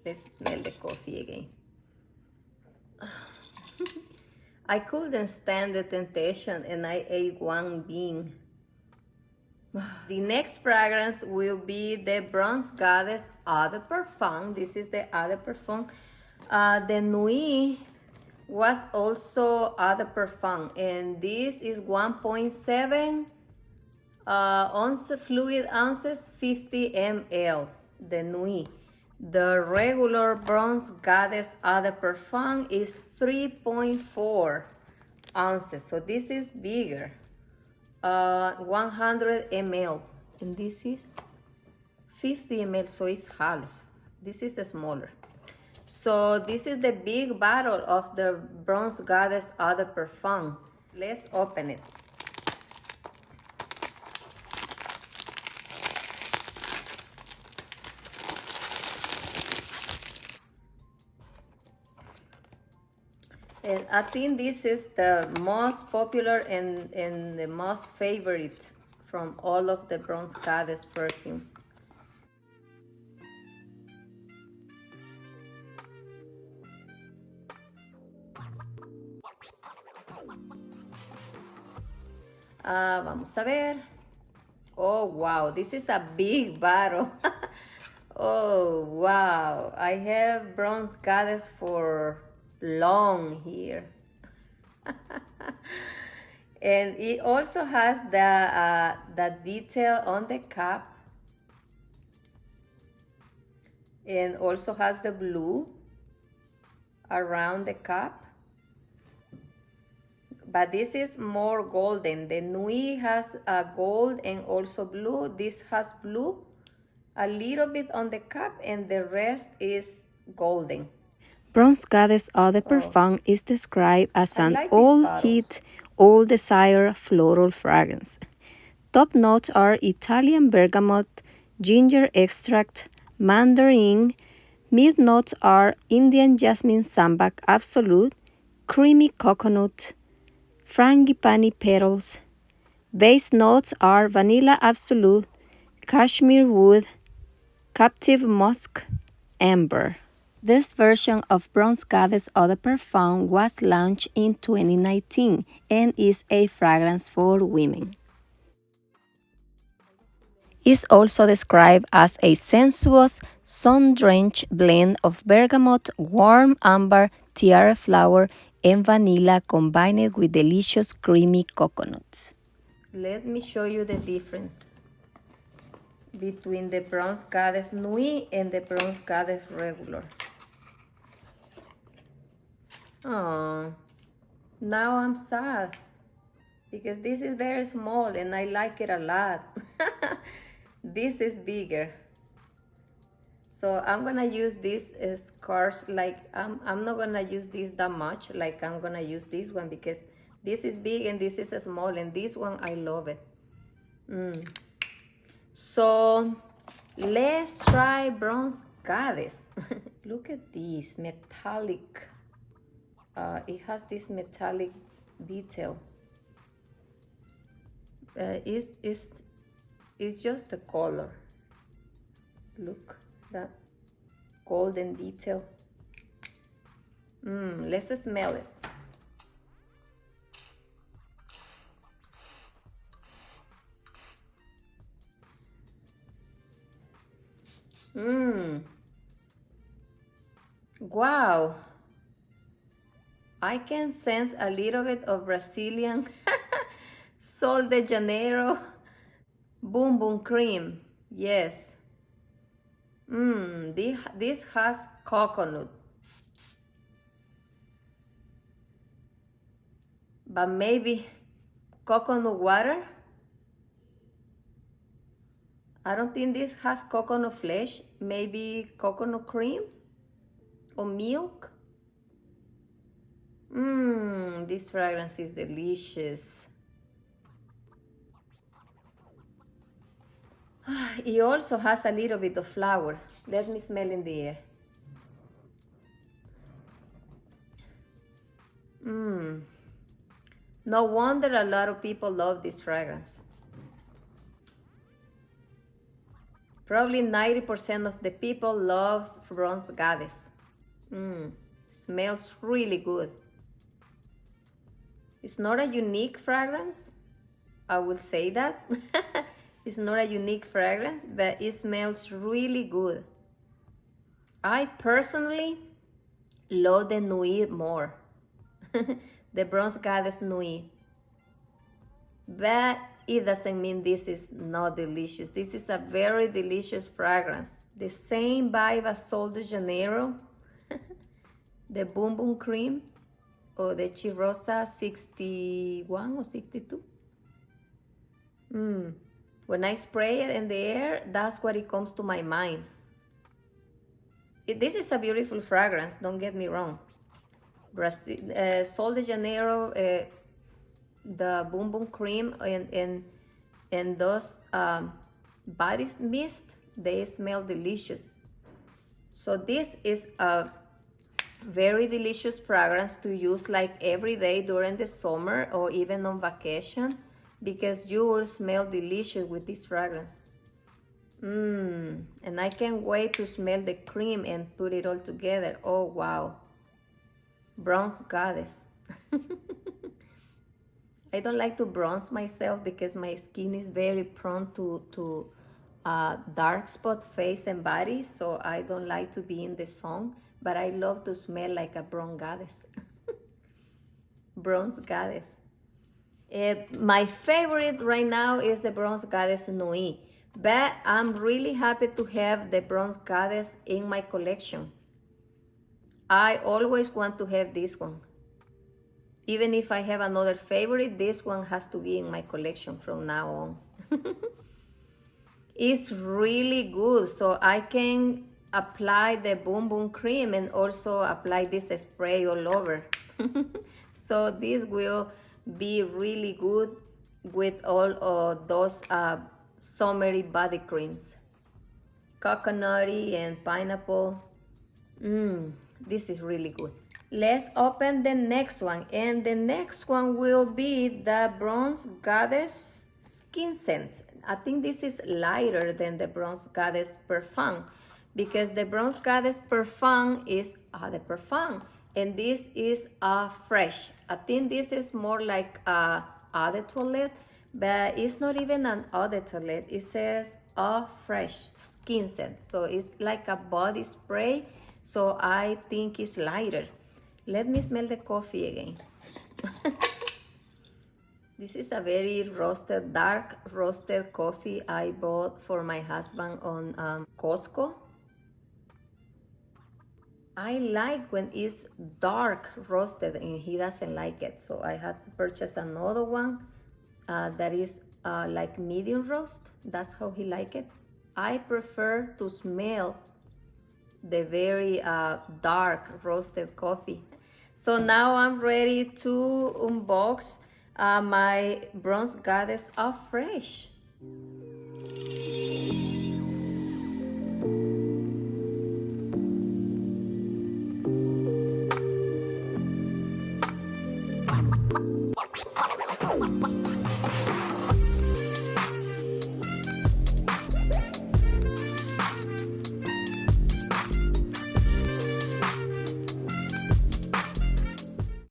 Let's smell the coffee again. I couldn't stand the temptation and I ate one bean. The next fragrance will be the Bronze Goddess Eau de Parfum. This is the Eau de Parfum. The Nuit was also Eau de Parfum, and this is 1.7 fluid ounces, 50 ml. The Nuit. The regular Bronze Goddess Eau de Parfum is 3.4 ounces, so this is bigger. 100 ml, and this is 50 ml, so it's half. This is smaller. So this is the big bottle of the Bronze Goddess Eau de Parfum. Let's open it. And I think this is the most popular and the most favorite from all of the Bronze Goddess perfumes. Vamos a ver. Oh, wow, this is a big bottle. Oh, wow, I have Bronze Goddess for long here. And it also has the detail on the cap, and also has the blue around the cap, but this is more golden. The Nuit has gold and also blue. This has blue a little bit on the cap, and the rest is golden. Bronze Goddess Eau de Parfum is described as I an like these all-hit, all-desire floral fragrance. Top notes are Italian bergamot, ginger extract, mandarin. Mid notes are Indian jasmine sambac absolute, creamy coconut, frangipani petals. Base notes are vanilla absolute, cashmere wood, captive musk, amber. This version of Bronze Goddess Eau de Parfum was launched in 2019 and is a fragrance for women. It's also described as a sensuous, sun-drenched blend of bergamot, warm amber, tiara flower, and vanilla combined with delicious creamy coconuts. Let me show you the difference between the Bronze Goddess Nuit and the Bronze Goddess regular. Oh, now I'm sad because this is very small and I like it a lot. This is bigger. So I'm gonna use this scarf, like I'm not gonna use this that much, like I'm gonna use this one because this is big and this is small, and this one I love it. So let's try Bronze Goddess. Look at this metallic. It has this metallic detail. It's just the color. Look, that golden detail. Let's smell it. Wow. I can sense a little bit of Brazilian Sol de Janeiro Boom Boom Cream. Yes. This has coconut. But maybe coconut water? I don't think this has coconut flesh. Maybe coconut cream or milk? This fragrance is delicious. It also has a little bit of flower. Let me smell in the air. No wonder a lot of people love this fragrance. Probably 90% of the people loves Bronze Goddess. Smells really good. It's not a unique fragrance, I will say that. It's not a unique fragrance, but it smells really good. I personally love the Nuit more. The Bronze Goddess Nuit. But it doesn't mean this is not delicious. This is a very delicious fragrance. The same vibe as Sol de Janeiro, the Boom Boom Cream, or the Chirosa 61 or 62. When I spray it in the air, that's what it comes to my mind. This is a beautiful fragrance, don't get me wrong. Sol de Janeiro, the Boom Boom Cream, and those body mist, they smell delicious. So this is a very delicious fragrance to use like every day during the summer or even on vacation, because you will smell delicious with this fragrance. And I can't wait to smell the cream and put it all together. Oh wow, Bronze Goddess. I don't like to bronze myself because my skin is very prone to dark spot face and body, so I don't like to be in the sun, but I love to smell like a bronze goddess. Bronze Goddess. My favorite right now is the Bronze Goddess Nuit, but I'm really happy to have the Bronze Goddess in my collection. I always want to have this one. Even if I have another favorite, this one has to be in my collection from now on. It's really good, so I can apply the Boom Boom Cream and also apply this spray all over. So this will be really good with all of those summery body creams. Coconutty and pineapple. This is really good. Let's open the next one, and the next one will be the Bronze Goddess Skin Scent. I think this is lighter than the Bronze Goddess Parfum, because the Bronze Goddess Parfum is the Parfum, and this is fresh. I think this is more like eau de toilette, but it's not even an eau de toilette. It says fresh skin scent, so it's like a body spray, so I think it's lighter. Let me smell the coffee again. This is a very roasted, dark roasted coffee I bought for my husband on Costco. I like when it's dark roasted and he doesn't like it, so I had to purchase another one that is like medium roast. That's how he like it. I prefer to smell the very dark roasted coffee. So now I'm ready to unbox my Bronze Goddess Fresh.